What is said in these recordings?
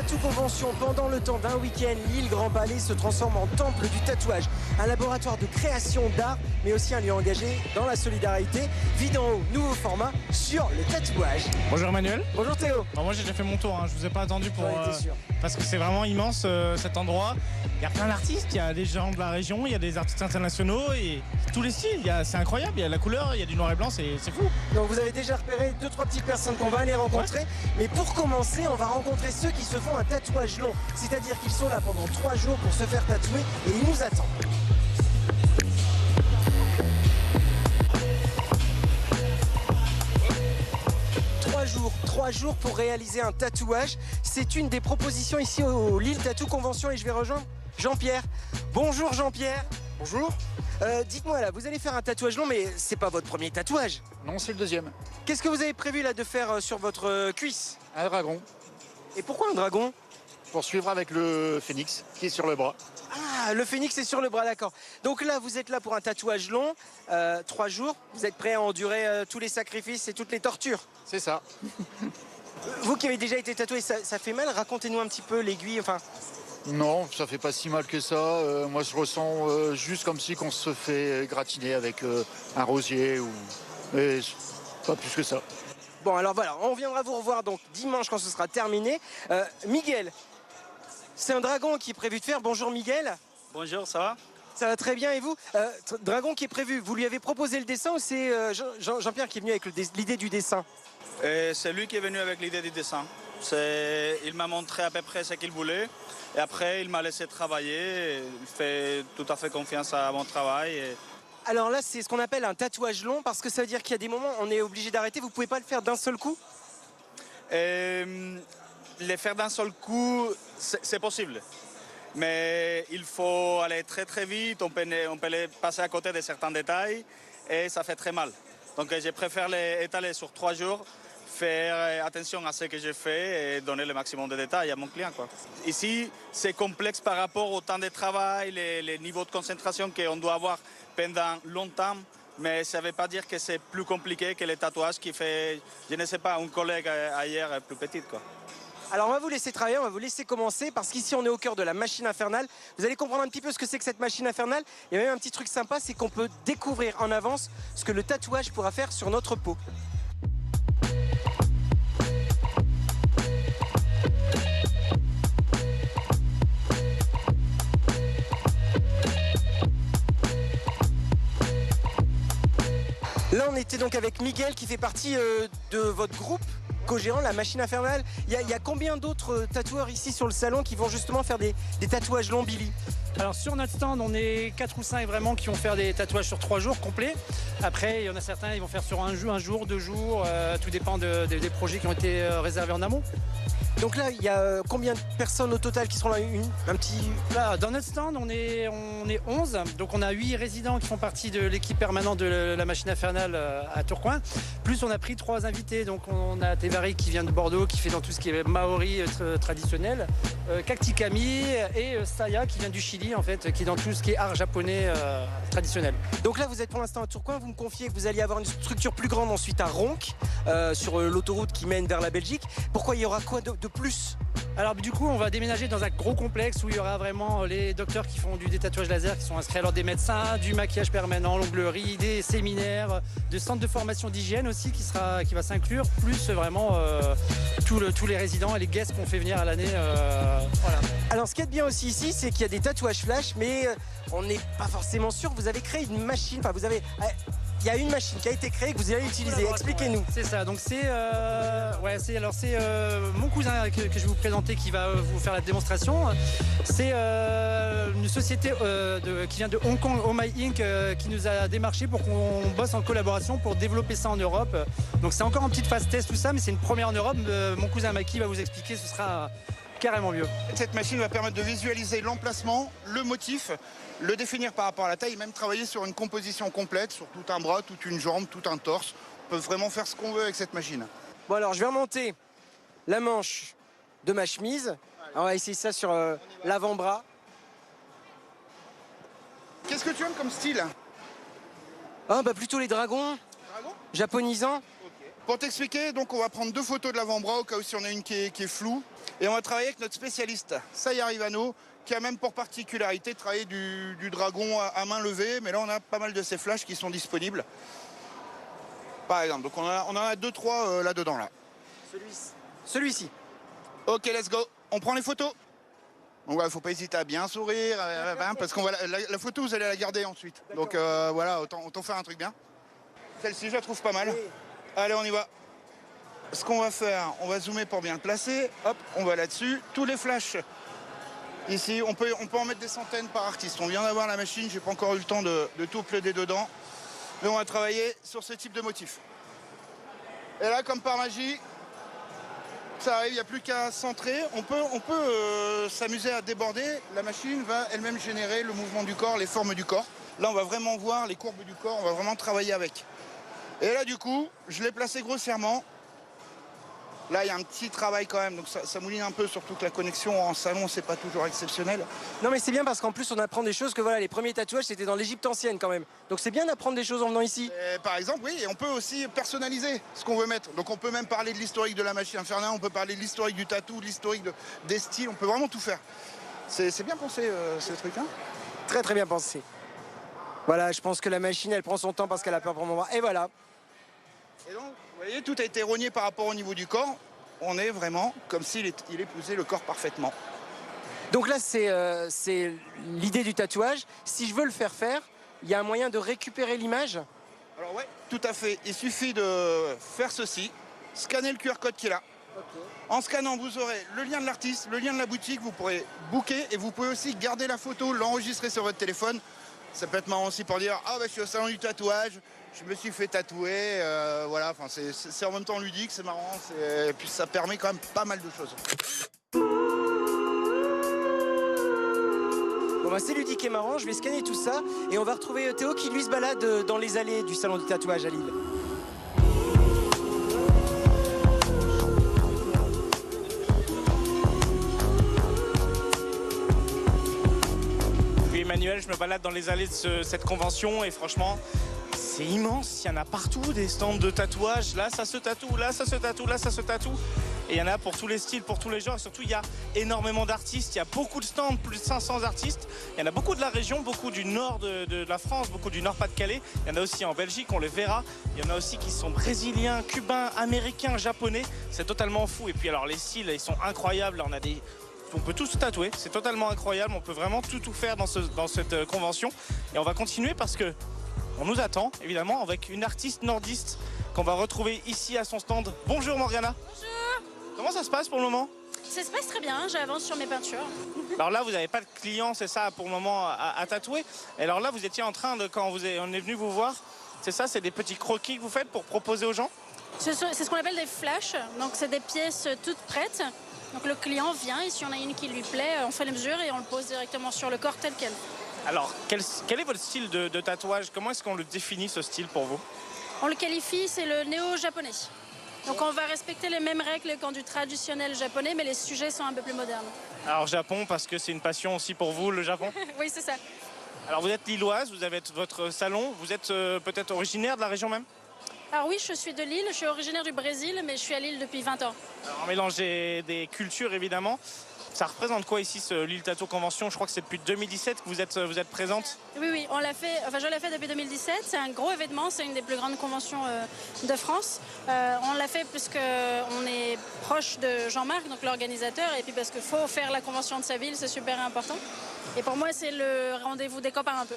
Tattoo Convention, pendant le temps d'un week-end, l'île Grand Palais se transforme en temple du tatouage. Un laboratoire de création d'art, mais aussi un lieu engagé dans la solidarité. Vie d'en haut, nouveau format sur le tatouage. Bonjour Emmanuel. Bonjour Théo. Bon, moi j'ai déjà fait mon tour, je vous ai pas attendu pour parce que c'est vraiment immense cet endroit. Il y a plein d'artistes, il y a des gens de la région, il y a des artistes internationaux et tous les styles. C'est incroyable, il y a la couleur, il y a du noir et blanc, c'est fou. Donc vous avez déjà repéré 2-3 petites personnes qu'on va aller rencontrer. Ouais. Mais pour commencer, on va rencontrer ceux qui se font un tatouage long. C'est-à-dire qu'ils sont là pendant 3 jours pour se faire tatouer et ils nous attendent. Trois jours pour réaliser un tatouage. C'est une des propositions ici au Lille Tattoo Convention et je vais rejoindre Jean-Pierre. Bonjour Jean-Pierre. Bonjour. Dites-moi là, vous allez faire un tatouage long mais c'est pas votre premier tatouage. Non, c'est le deuxième. Qu'est-ce que vous avez prévu là de faire sur votre cuisse? Un dragon. Et pourquoi un dragon? Pour suivre avec le phénix qui est sur le bras. Ah, le phénix est sur le bras, d'accord. Donc là, vous êtes là pour un tatouage long, 3 jours. Vous êtes prêt à endurer tous les sacrifices et toutes les tortures? C'est ça. Vous qui avez déjà été tatoué, ça fait mal? Racontez-nous un petit peu l'aiguille, enfin... Non, ça fait pas si mal que ça. Moi, je ressens juste comme si qu'on se fait gratiner avec un rosier ou... Mais pas plus que ça. Bon, alors voilà, on viendra vous revoir donc dimanche quand ce sera terminé. Miguel, c'est un dragon qui est prévu de faire. Bonjour Miguel. Bonjour, ça va? Ça va très bien et vous? Dragon qui est prévu, vous lui avez proposé le dessin ou c'est Jean-Pierre qui est venu avec l'idée du dessin? C'est lui qui est venu avec l'idée du dessin. Il m'a montré à peu près ce qu'il voulait et après il m'a laissé travailler. Il fait tout à fait confiance à mon travail. Alors là, c'est ce qu'on appelle un tatouage long parce que ça veut dire qu'il y a des moments où on est obligé d'arrêter. Vous pouvez pas le faire d'un seul coup? Le faire d'un seul coup, c'est possible. Mais il faut aller très très vite, on peut passer à côté de certains détails et ça fait très mal. Donc je préfère l'étaler sur 3 jours, faire attention à ce que je fais et donner le maximum de détails à mon client, quoi. Ici, c'est complexe par rapport au temps de travail, les niveaux de concentration qu'on doit avoir pendant longtemps, mais ça ne veut pas dire que c'est plus compliqué que les tatouages qui fait, je ne sais pas, un collègue ailleurs plus petit, quoi. Alors on va vous laisser travailler, on va vous laisser commencer parce qu'ici on est au cœur de la machine infernale. Vous allez comprendre un petit peu ce que c'est que cette machine infernale. Il y a même un petit truc sympa, c'est qu'on peut découvrir en avance ce que le tatouage pourra faire sur notre peau. Là on était donc avec Miguel qui fait partie de votre groupe co-gérant, la machine infernale. Il y a combien d'autres tatoueurs ici sur le salon qui vont justement faire des tatouages longs, Billy? Alors sur notre stand, on est 4 ou 5 vraiment qui vont faire des tatouages sur 3 jours complets. Après, il y en a certains, ils vont faire sur un jour, 2 jours. Tout dépend des projets qui ont été réservés en amont. Donc là, il y a combien de personnes au total qui seront là? Un petit... Là, dans notre stand, on est 11. Donc on a 8 résidents qui font partie de l'équipe permanente de la machine infernale à Tourcoing. Plus on a pris 3 invités. Donc on a Thévari qui vient de Bordeaux, qui fait dans tout ce qui est maori traditionnel. Cacti Camille et Saya qui vient du Chili, en fait, qui est dans tout ce qui est art japonais traditionnel. Donc là, vous êtes pour l'instant à Tourcoing. Vous me confiez que vous alliez avoir une structure plus grande ensuite à Ronc, sur l'autoroute qui mène vers la Belgique. Pourquoi il y aura quoi de plus? Alors du coup, on va déménager dans un gros complexe où il y aura vraiment les docteurs qui font du détatouage laser, qui sont inscrits, alors des médecins, du maquillage permanent, l'onglerie, des séminaires, des centres de formation d'hygiène aussi qui va s'inclure, plus vraiment tous les résidents et les guests qu'on fait venir à l'année. Voilà. Alors ce qui est bien aussi ici, c'est qu'il y a des tatouages flash, mais on n'est pas forcément sûr. Vous avez créé une machine, enfin vous avez... Il y a une machine qui a été créée que vous allez utiliser. Expliquez-nous. C'est ça. Donc c'est mon cousin que je vais vous présenter qui va vous faire la démonstration. C'est une société qui vient de Hong Kong, Oh My Inc, qui nous a démarché pour qu'on bosse en collaboration pour développer ça en Europe. Donc c'est encore en petite phase test tout ça, mais c'est une première en Europe. Mon cousin Maki va vous expliquer. Ce sera carrément mieux. Cette machine va permettre de visualiser l'emplacement, le motif, le définir par rapport à la taille, et même travailler sur une composition complète, sur tout un bras, toute une jambe, tout un torse. On peut vraiment faire ce qu'on veut avec cette machine. Bon alors je vais remonter la manche de ma chemise. On va essayer ça sur l'avant-bras. Qu'est-ce que tu aimes comme style? Ah bah plutôt les dragons. Dragon ? Japonisants. Ok. Pour t'expliquer, donc on va prendre 2 photos de l'avant-bras au cas où si on a une qui est floue. Et on va travailler avec notre spécialiste, Sayar Ivano, qui a même pour particularité de travailler du dragon à main levée. Mais là, on a pas mal de ces flashs qui sont disponibles. Par exemple, donc on en a 2-3 là-dedans. Là. Celui-ci. Ok, let's go. On prend les photos. Donc il ne faut pas hésiter à bien sourire, parce qu'on va la photo, vous allez la garder ensuite. Donc voilà, autant faire un truc bien. Celle-ci, je la trouve pas mal. Oui. Allez, on y va. Ce qu'on va faire, on va zoomer pour bien le placer. Hop, on va là-dessus. Tous les flashs, ici, on peut en mettre des centaines par artiste. On vient d'avoir la machine, j'ai pas encore eu le temps de tout plaider dedans. Mais on va travailler sur ce type de motif. Et là, comme par magie, ça arrive, il n'y a plus qu'à centrer. On peut s'amuser à déborder. La machine va elle-même générer le mouvement du corps, les formes du corps. Là, on va vraiment voir les courbes du corps, on va vraiment travailler avec. Et là, du coup, je l'ai placé grossièrement. Là, il y a un petit travail quand même, donc ça mouline un peu, surtout que la connexion en salon, c'est pas toujours exceptionnel. Non mais c'est bien parce qu'en plus on apprend des choses que voilà, les premiers tatouages c'était dans l'Égypte ancienne quand même. Donc c'est bien d'apprendre des choses en venant ici. Et par exemple, oui, et on peut aussi personnaliser ce qu'on veut mettre. Donc on peut même parler de l'historique de la machine infernale, on peut parler de l'historique du tatou, de l'historique des styles, on peut vraiment tout faire. C'est bien pensé ce truc, hein. Très très bien pensé. Voilà, je pense que la machine elle prend son temps parce qu'elle a peur pour mon bras. Et voilà. Et donc, vous voyez, tout a été rogné par rapport au niveau du corps. On est vraiment comme s'il épousait le corps parfaitement. Donc là, c'est l'idée du tatouage. Si je veux le faire, il y a un moyen de récupérer l'image. Alors ouais, tout à fait. Il suffit de faire ceci, scanner le QR code qui est là. Okay. En scannant, vous aurez le lien de l'artiste, le lien de la boutique, vous pourrez booker et vous pouvez aussi garder la photo, l'enregistrer sur votre téléphone. Ça peut être marrant aussi pour dire « Ah, bah, je suis au salon du tatouage, je me suis fait tatouer. » Voilà, enfin, c'est en même temps ludique, c'est marrant, et puis ça permet quand même pas mal de choses. Bon bah c'est ludique et marrant, je vais scanner tout ça et on va retrouver Théo qui lui se balade dans les allées du salon du tatouage à Lille. Emmanuel, je me balade dans les allées de cette convention et franchement, c'est immense. Il y en a partout, des stands de tatouage. Là, ça se tatoue, là, ça se tatoue, là, ça se tatoue. Et il y en a pour tous les styles, pour tous les genres. Et surtout, il y a énormément d'artistes. Il y a beaucoup de stands, plus de 500 artistes. Il y en a beaucoup de la région, beaucoup du nord de la France, beaucoup du Nord-Pas-de-Calais. Il y en a aussi en Belgique, on les verra. Il y en a aussi qui sont brésiliens, cubains, américains, japonais. C'est totalement fou. Et puis alors, les styles, ils sont incroyables. Là, on peut tout se tatouer, c'est totalement incroyable, on peut vraiment tout faire dans cette convention. Et on va continuer parce que on nous attend évidemment avec une artiste nordiste qu'on va retrouver ici à son stand. Bonjour Morgana. Bonjour. Comment ça se passe pour le moment? Ça se passe très bien, j'avance sur mes peintures. Alors là vous n'avez pas de clients, c'est ça pour le moment à tatouer. Et alors là vous étiez en train de, quand on est venu vous voir, c'est ça, c'est des petits croquis que vous faites pour proposer aux gens? C'est ce qu'on appelle des flashs, donc c'est des pièces toutes prêtes. Donc le client vient et si on a une qui lui plaît, on fait les mesures et on le pose directement sur le corps tel quel. Alors, quel est votre style de tatouage? Comment est-ce qu'on le définit, ce style, pour vous? On le qualifie, c'est le néo-japonais. Donc on va respecter les mêmes règles qu'en du traditionnel japonais, mais les sujets sont un peu plus modernes. Alors Japon, parce que c'est une passion aussi pour vous, le Japon? Oui, c'est ça. Alors vous êtes lilloise, vous avez votre salon, vous êtes peut-être originaire de la région même? Alors oui, je suis de Lille, je suis originaire du Brésil, mais je suis à Lille depuis 20 ans. Alors on mélange des cultures évidemment. Ça représente quoi ici, ce Lille Tattoo Convention? Je crois que c'est depuis 2017 que vous êtes présente. Oui, on l'a fait, enfin je l'ai fait depuis 2017. C'est un gros événement, c'est une des plus grandes conventions de France. On l'a fait parce qu'on est proche de Jean-Marc, donc l'organisateur, et puis parce qu'il faut faire la convention de sa ville, c'est super important. Et pour moi, c'est le rendez-vous des copains un peu.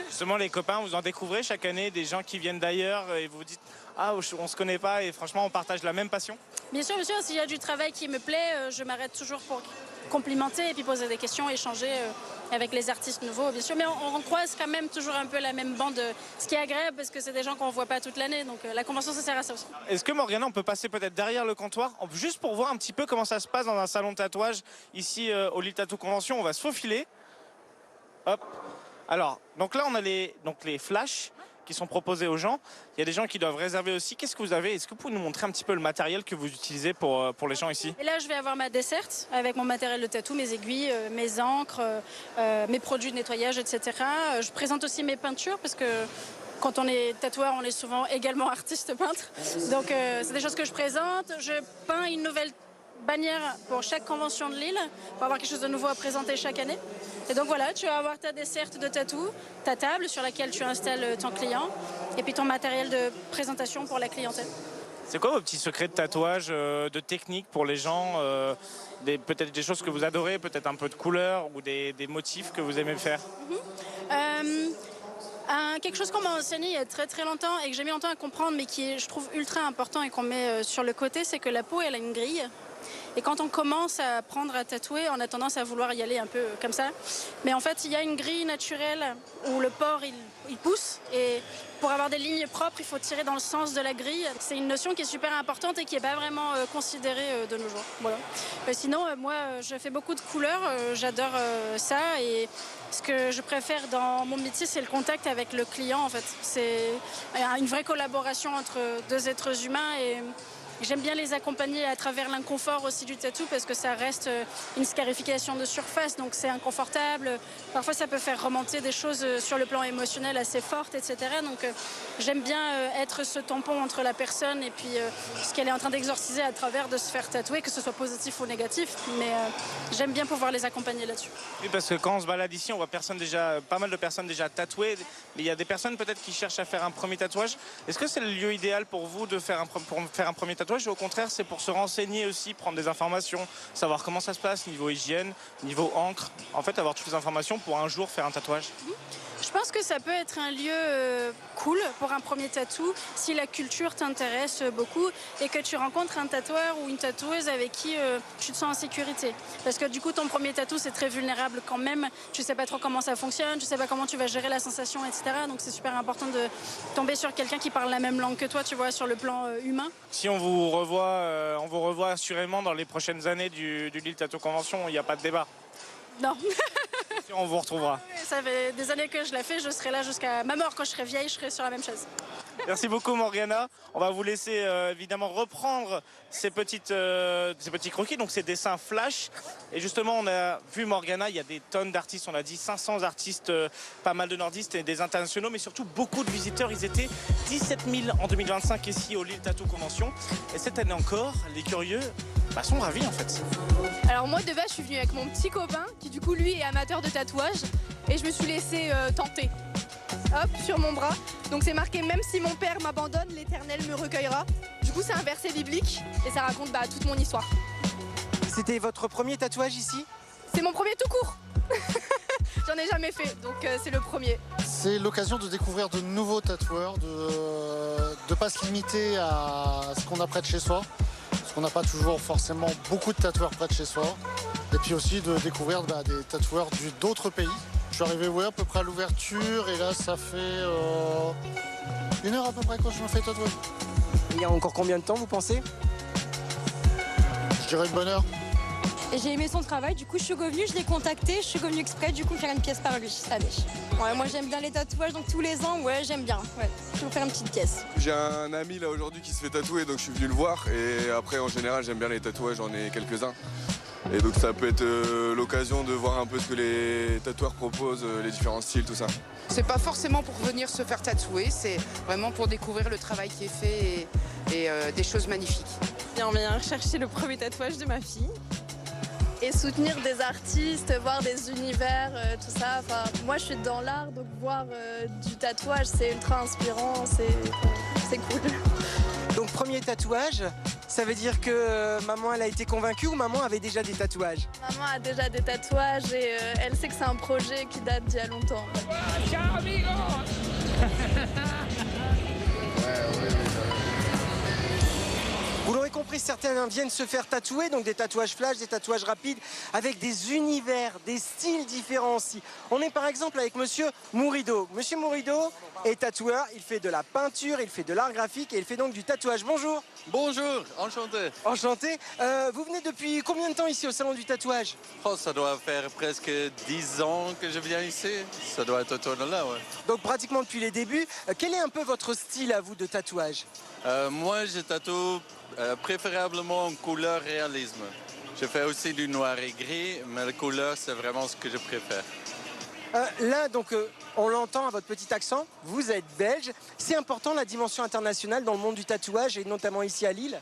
Justement, les copains, vous en découvrez chaque année des gens qui viennent d'ailleurs et vous vous dites « Ah, on se connaît pas » et franchement, on partage la même passion. Bien sûr, s'il y a du travail qui me plaît, je m'arrête toujours pour complimenter et puis poser des questions, échanger avec les artistes nouveaux, bien sûr. Mais on croise quand même toujours un peu la même bande, ce qui est agréable parce que c'est des gens qu'on ne voit pas toute l'année. Donc la convention, ça sert à ça aussi. Est-ce que Morgana, on peut passer peut-être derrière le comptoir, juste pour voir un petit peu comment ça se passe dans un salon de tatouage ici au Lille Tattoo Convention? On va se faufiler. Hop. Alors, donc là, on a les flashs qui sont proposés aux gens. Il y a des gens qui doivent réserver aussi. Qu'est-ce que vous avez? Est-ce que vous pouvez nous montrer un petit peu le matériel que vous utilisez pour les gens ici? Et là, je vais avoir ma desserte avec mon matériel de tatou, mes aiguilles, mes encres, mes produits de nettoyage, etc. Je présente aussi mes peintures parce que quand on est tatoueur, on est souvent également artiste peintre. Donc c'est des choses que je présente. Je peins une nouvelle bannière pour chaque convention de Lille, pour avoir quelque chose de nouveau à présenter chaque année. Et donc voilà, tu vas avoir ta desserte de tatou, ta table sur laquelle tu installes ton client, et puis ton matériel de présentation pour la clientèle. C'est quoi vos petits secrets de tatouage, de technique pour les gens peut-être des choses que vous adorez, peut-être un peu de couleur ou des motifs que vous aimez faire? Quelque chose qu'on m'a enseigné il y a très très longtemps et que j'ai mis longtemps à comprendre, mais qui est, je trouve, ultra important et qu'on met sur le côté, c'est que la peau, elle a une grille. Et quand on commence à apprendre à tatouer, on a tendance à vouloir y aller un peu comme ça. Mais en fait, il y a une grille naturelle où le port, il pousse. Et pour avoir des lignes propres, il faut tirer dans le sens de la grille. C'est une notion qui est super importante et qui n'est pas vraiment considérée de nos jours. Voilà. Sinon, moi, je fais beaucoup de couleurs. J'adore ça. Et ce que je préfère dans mon métier, c'est le contact avec le client, en fait. C'est une vraie collaboration entre deux êtres humains et j'aime bien les accompagner à travers l'inconfort aussi du tatou parce que ça reste une scarification de surface, donc c'est inconfortable. Parfois, ça peut faire remonter des choses sur le plan émotionnel assez fortes, etc. Donc, j'aime bien être ce tampon entre la personne et puis ce qu'elle est en train d'exorciser à travers de se faire tatouer, que ce soit positif ou négatif. Mais j'aime bien pouvoir les accompagner là-dessus. Oui, parce que quand on se balade ici, on voit pas mal de personnes déjà tatouées. Mais il y a des personnes peut-être qui cherchent à faire un premier tatouage. Est-ce que c'est le lieu idéal pour vous pour faire un premier tatouage? Ou au contraire, c'est pour se renseigner aussi, prendre des informations, savoir comment ça se passe, niveau hygiène, niveau encre. En fait, avoir toutes les informations pour un jour faire un tatouage. Je pense que ça peut être un lieu cool pour un premier tatou si la culture t'intéresse beaucoup et que tu rencontres un tatoueur ou une tatoueuse avec qui tu te sens en sécurité. Parce que du coup, ton premier tatou, c'est très vulnérable quand même. Tu sais pas trop comment ça fonctionne, tu sais pas comment tu vas gérer la sensation, etc. Donc c'est super important de tomber sur quelqu'un qui parle la même langue que toi, tu vois, sur le plan humain. Si on vous revoit assurément dans les prochaines années du Lille Tattoo Convention, il n'y a pas de débat. Non. Si on vous retrouvera. Ça fait des années que je la fais, je serai là jusqu'à ma mort. Quand je serai vieille, je serai sur la même chaise. Merci beaucoup Morgana. On va vous laisser évidemment reprendre ces petits croquis, donc ces dessins flash. Et justement, on a vu Morgana, il y a des tonnes d'artistes, on a dit 500 artistes, pas mal de nordistes et des internationaux, mais surtout beaucoup de visiteurs. Ils étaient 17 000 en 2025 ici au Lille Tattoo Convention. Et cette année encore, les curieux sont ravis en fait. Alors moi de base je suis venue avec mon petit copain qui du coup lui est amateur de tatouage et je me suis laissée tenter. Hop, sur mon bras. Donc c'est marqué même si mon père m'abandonne, l'Éternel me recueillera. Du coup c'est un verset biblique et ça raconte toute mon histoire. C'était votre premier tatouage ici? C'est mon premier tout court. J'en ai jamais fait, donc c'est le premier. C'est l'occasion de découvrir de nouveaux tatoueurs, de ne pas se limiter à ce qu'on a près de chez soi. Parce qu'on n'a pas toujours forcément beaucoup de tatoueurs près de chez soi. Et puis aussi de découvrir des tatoueurs d'autres pays. Je suis arrivé à peu près à l'ouverture et là ça fait 1 heure à peu près quand je me fais tatouer. Il y a encore combien de temps vous pensez? Je dirais une bonne heure. Et j'ai aimé son travail, du coup je suis revenue, je l'ai contacté, je suis revenue exprès du coup faire une pièce par lui cette année. Ouais, moi j'aime bien les tatouages, donc tous les ans, ouais j'aime bien. Ouais, je vais vous faire une petite pièce. J'ai un ami là aujourd'hui qui se fait tatouer, donc je suis venu le voir. Et après en général j'aime bien les tatouages, j'en ai quelques-uns. Et donc ça peut être l'occasion de voir un peu ce que les tatoueurs proposent, les différents styles, tout ça. C'est pas forcément pour venir se faire tatouer, c'est vraiment pour découvrir le travail qui est fait et des choses magnifiques. On vient chercher le premier tatouage de ma fille. Et soutenir des artistes, voir des univers, tout ça. Enfin, moi, je suis dans l'art, donc voir du tatouage, c'est ultra inspirant, c'est cool. Donc, premier tatouage, ça veut dire que maman, elle a été convaincue ou maman avait déjà des tatouages? Maman a déjà des tatouages et elle sait que c'est un projet qui date d'il y a longtemps. Ciao, amigos. Vous l'aurez compris, certains viennent se faire tatouer, donc des tatouages flash, des tatouages rapides, avec des univers, des styles différents aussi. On est par exemple avec Monsieur Mourido. Monsieur Mourido est tatoueur, il fait de la peinture, il fait de l'art graphique et il fait donc du tatouage. Bonjour. Bonjour, enchanté. Enchanté. Vous venez depuis combien de temps ici au salon du tatouage? Ça doit faire presque 10 ans que je viens ici. Ça doit être autour de là, ouais. Donc pratiquement depuis les débuts. Quel est un peu votre style à vous de tatouage? Moi, je tatoue préférablement en couleur réalisme. Je fais aussi du noir et gris, mais la couleur, c'est vraiment ce que je préfère. Là, donc, on l'entend à votre petit accent, vous êtes belge. C'est important la dimension internationale dans le monde du tatouage et notamment ici à Lille?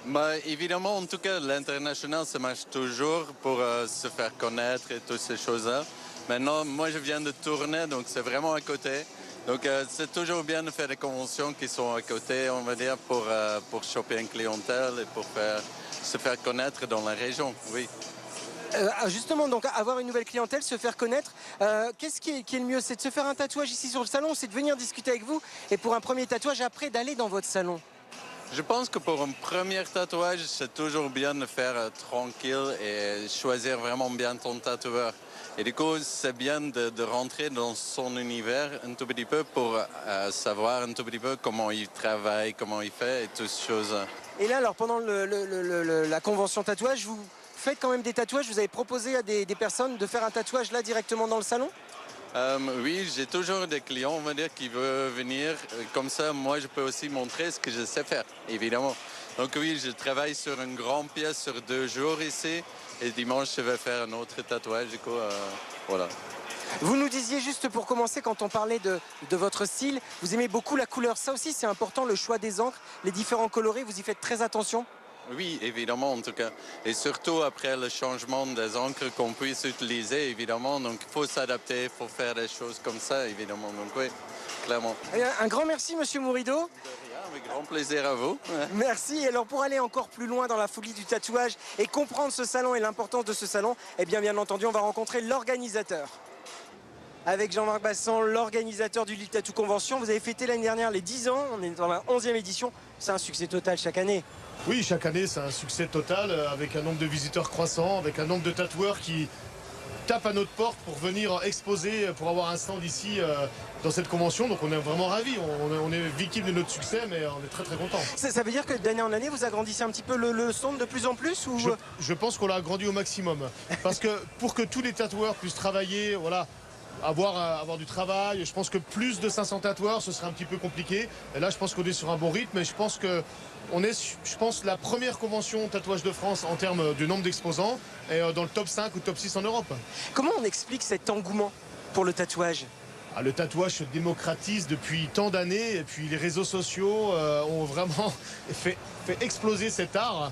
Bah, évidemment, en tout cas, l'international, ça marche toujours pour se faire connaître et toutes ces choses-là. Maintenant, moi, je viens de Tournai, donc c'est vraiment à côté. Donc, c'est toujours bien de faire des conventions qui sont à côté, on va dire, pour choper une clientèle et pour se faire connaître dans la région, oui. Justement, donc avoir une nouvelle clientèle, se faire connaître, qu'est-ce qui est le mieux? C'est de se faire un tatouage ici sur le salon ou c'est de venir discuter avec vous et pour un premier tatouage après d'aller dans votre salon? Je pense que pour un premier tatouage, c'est toujours bien de faire tranquille et choisir vraiment bien ton tatoueur. Et du coup, c'est bien de rentrer dans son univers un tout petit peu pour savoir un tout petit peu comment il travaille, comment il fait et toutes ces choses. Et là, alors pendant la convention tatouage, vous faites quand même des tatouages? Vous avez proposé à des personnes de faire un tatouage là directement dans le salon? Oui, j'ai toujours des clients, on va dire, qui veulent venir. Comme ça, moi, je peux aussi montrer ce que je sais faire, évidemment. Donc oui, je travaille sur une grande pièce sur 2 jours ici. Et dimanche, je vais faire un autre tatouage, du coup, voilà. Vous nous disiez juste pour commencer, quand on parlait de votre style, vous aimez beaucoup la couleur. Ça aussi, c'est important, le choix des encres, les différents coloris, vous y faites très attention? Oui, évidemment, en tout cas. Et surtout après le changement des encres qu'on puisse utiliser, évidemment. Donc, il faut s'adapter, il faut faire des choses comme ça, évidemment. Donc, oui, clairement. Un grand merci, Monsieur Mourido. De rien, avec grand plaisir à vous. Merci. Et alors, pour aller encore plus loin dans la folie du tatouage et comprendre ce salon et l'importance de ce salon, eh bien entendu, on va rencontrer l'organisateur. Avec Jean-Marc Bassan, l'organisateur du Lille Tattoo Convention. Vous avez fêté l'année dernière les 10 ans, on est dans la 11e édition. C'est un succès total chaque année. Oui, chaque année, c'est un succès total, avec un nombre de visiteurs croissant, avec un nombre de tatoueurs qui tapent à notre porte pour venir exposer, pour avoir un stand ici dans cette convention. Donc on est vraiment ravis, on est victime de notre succès, mais on est très très contents. Ça veut dire que d'année en année, vous agrandissez un petit peu le stand de plus en plus ou... Je pense qu'on l'a agrandi au maximum. Parce que pour que tous les tatoueurs puissent travailler, voilà, avoir du travail. Je pense que plus de 500 tatoueurs, ce serait un petit peu compliqué. Et là, je pense qu'on est sur un bon rythme. Et je pense que on est, la première convention tatouage de France en termes de nombre d'exposants et dans le top 5 ou top 6 en Europe. Comment on explique cet engouement pour le tatouage? Le tatouage se démocratise depuis tant d'années et puis les réseaux sociaux ont vraiment fait exploser cet art.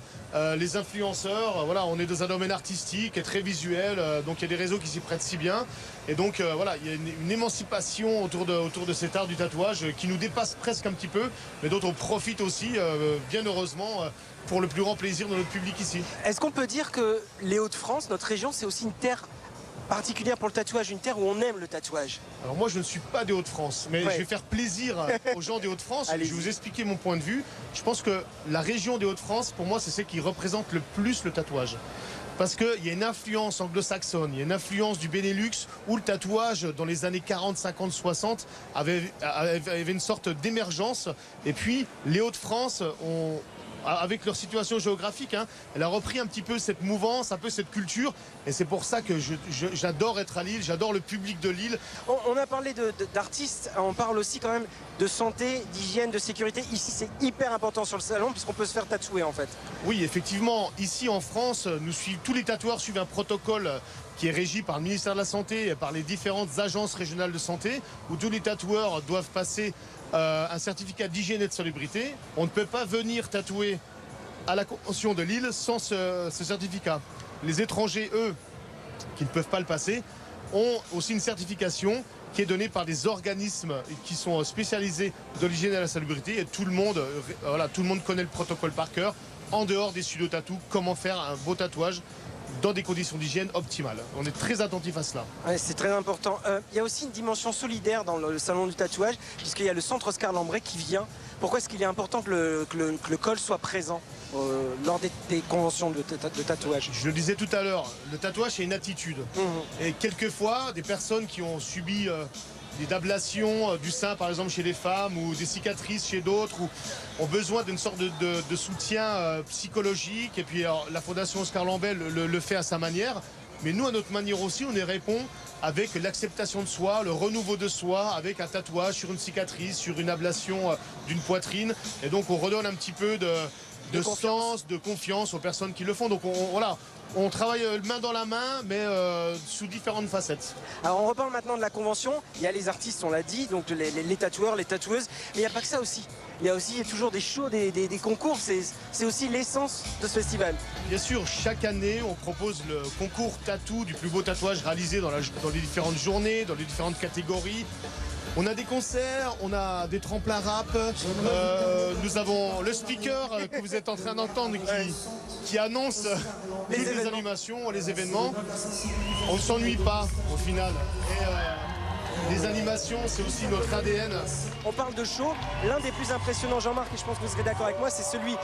Les influenceurs, voilà, on est dans un domaine artistique et très visuel, donc il y a des réseaux qui s'y prêtent si bien. Et donc voilà, il y a une émancipation autour de cet art du tatouage qui nous dépasse presque un petit peu, mais dont on profite aussi, bien heureusement, pour le plus grand plaisir de notre public ici. Est-ce qu'on peut dire que les Hauts-de-France, notre région, c'est aussi une terre particulière pour le tatouage, une terre où on aime le tatouage? Alors moi je ne suis pas des Hauts-de-France, mais je vais faire plaisir aux gens des Hauts-de-France. Je vais vous expliquer mon point de vue. Je pense que la région des Hauts-de-France, pour moi, c'est celle qui représente le plus le tatouage. Parce qu'il y a une influence anglo-saxonne, il y a une influence du Benelux, où le tatouage, dans les années 40, 50, 60, avait une sorte d'émergence. Et puis les Hauts-de-France ont... avec leur situation géographique, elle a repris un petit peu cette mouvance, un peu cette culture. Et c'est pour ça que j'adore être à Lille, j'adore le public de Lille. On a parlé d'artistes, on parle aussi quand même de santé, d'hygiène, de sécurité. Ici, c'est hyper important sur le salon puisqu'on peut se faire tatouer en fait. Oui, effectivement. Ici en France, tous les tatoueurs suivent un protocole qui est régi par le ministère de la Santé et par les différentes agences régionales de santé, où tous les tatoueurs doivent passer un certificat d'hygiène et de salubrité. On ne peut pas venir tatouer à la Convention de Lille sans ce certificat. Les étrangers, eux, qui ne peuvent pas le passer, ont aussi une certification qui est donnée par des organismes qui sont spécialisés de l'hygiène et de la salubrité. Et tout le monde connaît le protocole par cœur, en dehors des studios tatou, comment faire un beau tatouage dans des conditions d'hygiène optimales. On est très attentif à cela. Ouais, c'est très important. Il y a aussi une dimension solidaire dans le salon du tatouage, puisqu'il y a le centre Oscar Lambret qui vient. Pourquoi est-ce qu'il est important que le col soit présent lors des conventions de tatouage? Je le disais tout à l'heure, le tatouage c'est une attitude. Et quelquefois, des personnes qui ont subi des ablations du sein par exemple chez les femmes ou des cicatrices chez d'autres ou ont besoin d'une sorte de soutien psychologique. Et puis alors, la Fondation Oscar Lambret le fait à sa manière. Mais nous, à notre manière aussi, on y répond avec l'acceptation de soi, le renouveau de soi, avec un tatouage sur une cicatrice, sur une ablation d'une poitrine. Et donc on redonne un petit peu de sens, de confiance aux personnes qui le font. Donc on travaille main dans la main, mais sous différentes facettes. Alors on reparle maintenant de la convention. Il y a les artistes, on l'a dit, donc les tatoueurs, les tatoueuses, mais il n'y a pas que ça aussi. Il y a aussi toujours des shows, des concours, c'est aussi l'essence de ce festival. Bien sûr, chaque année, on propose le concours tatou du plus beau tatouage réalisé dans les différentes journées, dans les différentes catégories. On a des concerts, on a des tremplins rap, nous avons le speaker que vous êtes en train d'entendre qui annonce les animations, les événements. On ne s'ennuie pas au final. Et les animations, c'est aussi notre ADN. On parle de show, l'un des plus impressionnants, Jean-Marc, et je pense que vous serez d'accord avec moi, c'est celui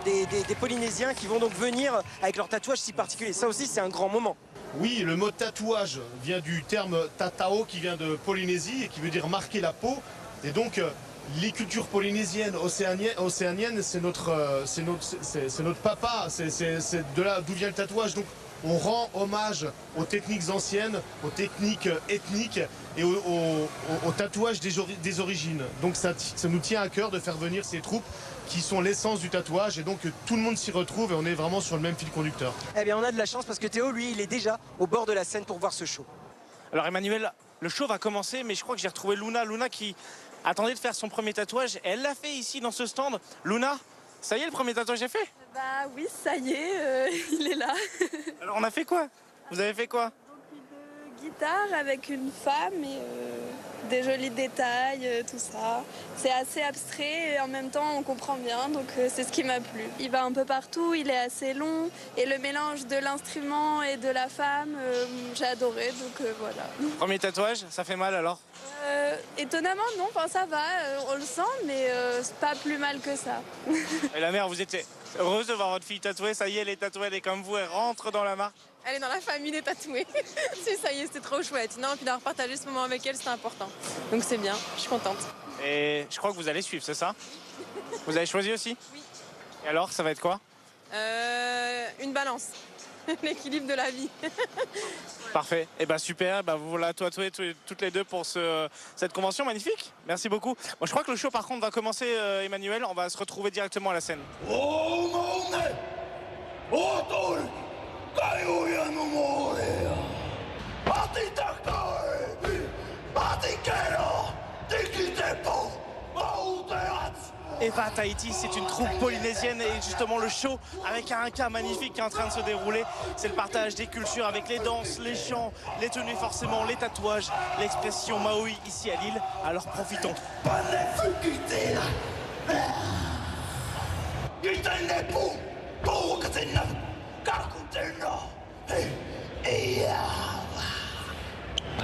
des Polynésiens qui vont donc venir avec leur tatouage si particulier. Ça aussi, c'est un grand moment. Oui, le mot tatouage vient du terme tatao qui vient de Polynésie et qui veut dire marquer la peau. Et donc, les cultures polynésiennes, océaniennes, c'est notre papa, c'est de là d'où vient le tatouage. Donc, on rend hommage aux techniques anciennes, aux techniques ethniques et au tatouage des origines. Donc, ça nous tient à cœur de faire venir ces troupes qui sont l'essence du tatouage et donc tout le monde s'y retrouve et on est vraiment sur le même fil conducteur. Eh bien on a de la chance parce que Théo, lui, il est déjà au bord de la scène pour voir ce show. Alors Emmanuel, le show va commencer, mais je crois que j'ai retrouvé Luna qui attendait de faire son premier tatouage et elle l'a fait ici dans ce stand. Luna, ça y est, le premier tatouage est fait? Bah oui, ça y est, il est là. Alors on a fait quoi? Vous avez fait quoi? Donc une guitare avec une femme et des jolis détails, tout ça. C'est assez abstrait et en même temps on comprend bien, donc c'est ce qui m'a plu. Il va un peu partout, il est assez long et le mélange de l'instrument et de la femme, j'ai adoré, donc voilà. Premier tatouage, ça fait mal alors? Étonnamment non, enfin, ça va, on le sent, mais c'est pas plus mal que ça. Et la mère, vous étiez heureuse de voir votre fille tatouée? Ça y est, elle est tatouée, elle est comme vous, elle rentre dans la marque? Elle est dans la famille des tatoués. Si, ça y est, c'était trop chouette. Non, puis d'avoir partagé ce moment avec elle, c'était important. Donc c'est bien, je suis contente. Et je crois que vous allez suivre, c'est ça? Vous avez choisi aussi? Oui. Et alors, ça va être quoi? Une balance. L'équilibre de la vie. Parfait. Et ben super, vous la tatouez toutes les deux pour cette convention magnifique. Merci beaucoup. Bon, je crois que le show par contre va commencer, Emmanuel. On va se retrouver directement à la scène. Eva Tahiti, c'est une troupe polynésienne et justement le show avec un cas magnifique qui est en train de se dérouler. C'est le partage des cultures avec les danses, les chants, les tenues forcément, les tatouages, l'expression maori ici à Lille. Alors profitons.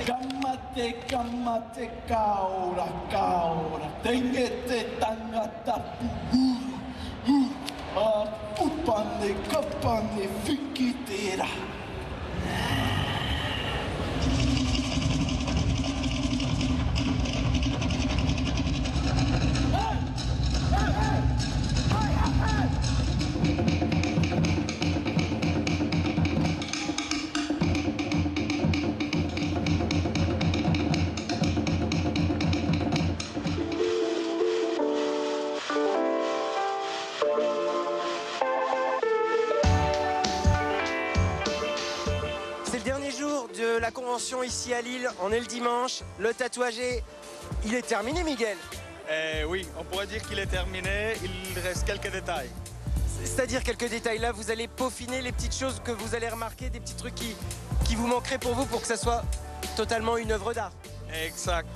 Kamate, kamate, kaora, kaora, tengete tangata puhuru, pupane, kapane, fikitera. La convention ici à Lille, on est le dimanche, le tatouage il est terminé, Miguel? Oui, on pourrait dire qu'il est terminé, il reste quelques détails. C'est-à-dire quelques détails, là vous allez peaufiner les petites choses que vous allez remarquer, des petits trucs qui vous manqueraient pour vous pour que ça soit totalement une œuvre d'art. Exact.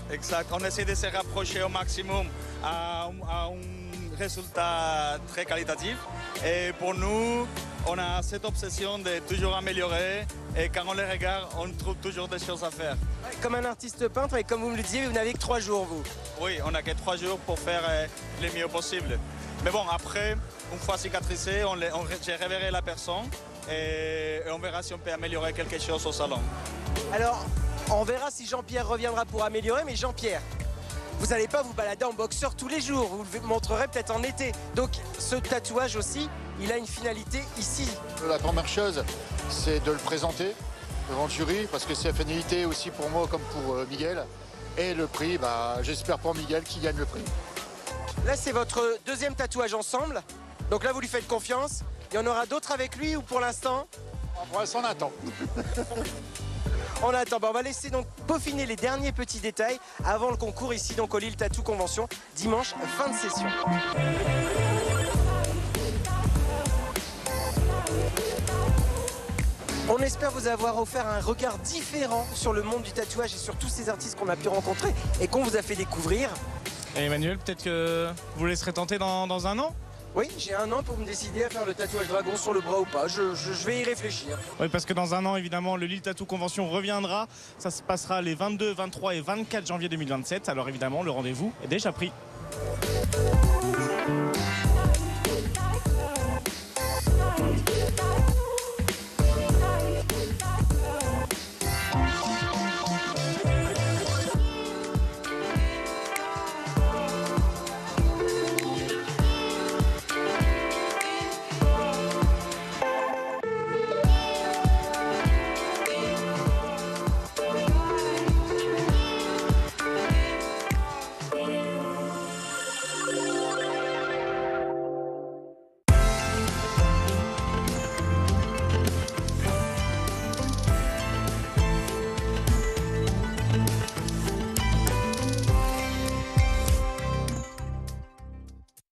On essaie de se rapprocher au maximum à un résultat très qualitatif. Et pour nous, on a cette obsession de toujours améliorer et quand on les regarde, on trouve toujours des choses à faire. Comme un artiste peintre et comme vous me le disiez, vous n'avez que 3 jours, vous. Oui, on n'a que 3 jours pour faire le mieux possible. Mais bon, après, une fois cicatrisé, je reverrai la personne et on verra si on peut améliorer quelque chose au salon. Alors, on verra si Jean-Pierre reviendra pour améliorer, mais Jean-Pierre, vous n'allez pas vous balader en boxeur tous les jours, vous le montrerez peut-être en été. Donc ce tatouage aussi, il a une finalité ici. La première chose, c'est de le présenter devant le jury, parce que c'est une finalité aussi pour moi comme pour Miguel. Et le prix, j'espère pour Miguel qui gagne le prix. Là, c'est votre deuxième tatouage ensemble. Donc là, vous lui faites confiance. Il y en aura d'autres avec lui ou pour l'instant? Pour l'instant, on attend. On attend. On va laisser donc peaufiner les derniers petits détails avant le concours ici donc au Lille Tattoo Convention, dimanche, fin de session. On espère vous avoir offert un regard différent sur le monde du tatouage et sur tous ces artistes qu'on a pu rencontrer et qu'on vous a fait découvrir. Et Emmanuel, peut-être que vous laisserez tenter dans un an? Oui, j'ai un an pour me décider à faire le tatouage dragon sur le bras ou pas. Je vais y réfléchir. Oui, parce que dans un an, évidemment, le Lille Tattoo Convention reviendra. Ça se passera les 22, 23 et 24 janvier 2027. Alors évidemment, le rendez-vous est déjà pris.